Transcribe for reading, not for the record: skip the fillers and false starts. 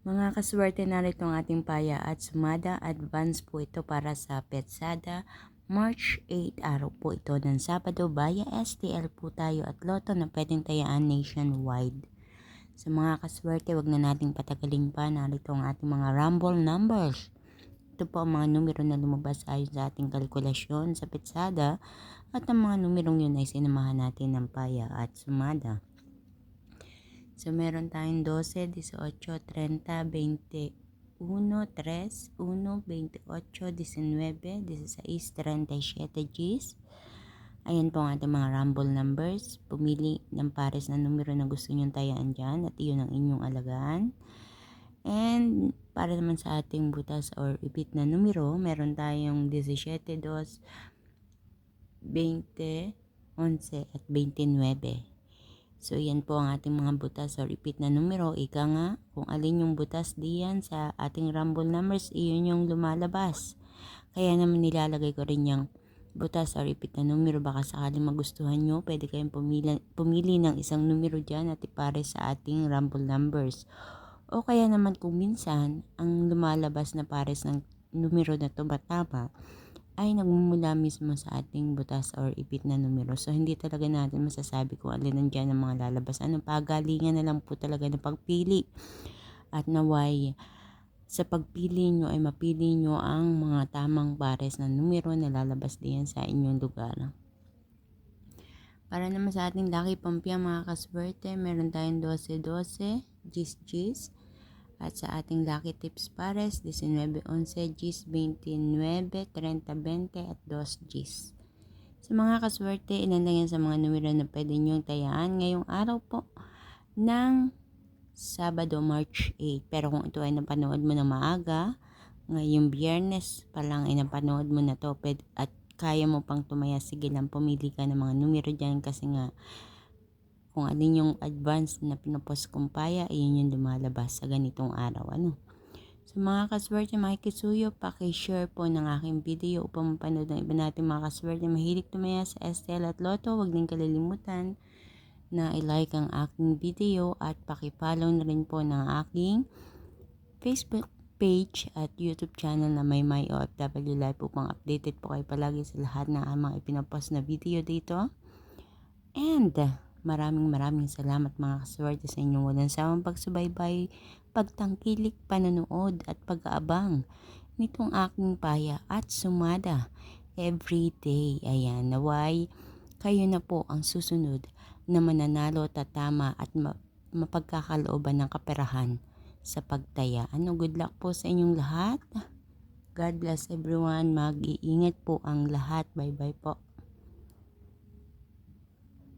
Mga kaswerte, narito ang ating paya at sumada. Advance po ito para sa Petsada. March 8, araw po ito ng Sabado. Baya STL po tayo at loto na pwedeng tayaan nationwide. Sa mga kaswerte, wag na nating patagalin pa. Narito ang ating mga rumble numbers. Ito po ang mga numero na lumabas ayon sa ating kalkulasyon sa Petsada. At ang mga numerong yun ay sinamahan natin ng paya at sumada. So, meron tayong 12, 18, 30, 21, 3, 1, 28, 19, 16, 37 Gs. Ayan po ang ating mga rumble numbers. Pumili ng pares na numero na gusto nyong tayaan dyan at iyon ang inyong alagaan. And para naman sa ating butas or ipit na numero, meron tayong 17, 2, 20, 11 at 29. So, yan po ang ating mga butas or repeat na numero. Ika nga, kung alin yung butas diyan sa ating rumble numbers, iyon yung lumalabas. Kaya naman nilalagay ko rin yung butas or repeat na numero. Baka sakaling magustuhan nyo, pwede kayong pumili ng isang numero dyan at ipare sa ating rumble numbers. O kaya naman kung minsan, ang lumalabas na pares ng numero na to ba tama, ay nagmumula mismo sa ating butas or ipit na numero. So, hindi talaga natin masasabi kung alin nandiyan ang mga lalabas. Anong pagalingan na lang po talaga ng pagpili. At naway, sa pagpili nyo ay mapili nyo ang mga tamang pares na numero na lalabas diyan sa inyong lugar. Para naman sa ating lucky pampiyang mga kaswerte, meron tayong 12-12, Gis-Gis. At sa ating lucky tips pares, 19-11, Gs, 29, 30-20 at 2 Gs. Sa mga kaswerte, ilan lang yan sa mga numero na pwede nyo tayaan ngayong araw po ng Sabado, March 8. Pero kung ito ay napanood mo na maaga, ngayong Biyernes pa lang ay napanood mo na to at kaya mo pang tumaya, sige lang, pumili ka ng mga numero dyan kasi nga kung alin yung advance na pinopost kong paya, ayun yung lumalabas sa ganitong araw. So mga kaswerte, makikisuyo, pakishare po ng aking video upang mapanood ng iba natin mga kaswerte. Mahilig tumaya sa STL at Lotto, huwag din kalilimutan na i-like ang aking video at pakipollow na rin po ng aking Facebook page at YouTube channel na may OFW Live upang updated po kayo palagi sa lahat ng mga ipinapost na video dito. And maraming salamat mga kaswerte sa inyong walang sawang pagsubaybay, pagtangkilik, panonood at pag-aabang nitong aking paya at sumada everyday. Ayan, naway kayo na po ang susunod na mananalo, tatama at mapagkakalooban ng kaperahan sa pagtaya. Good luck po sa inyong lahat. God bless everyone. Mag-iingat po ang lahat. Bye bye po.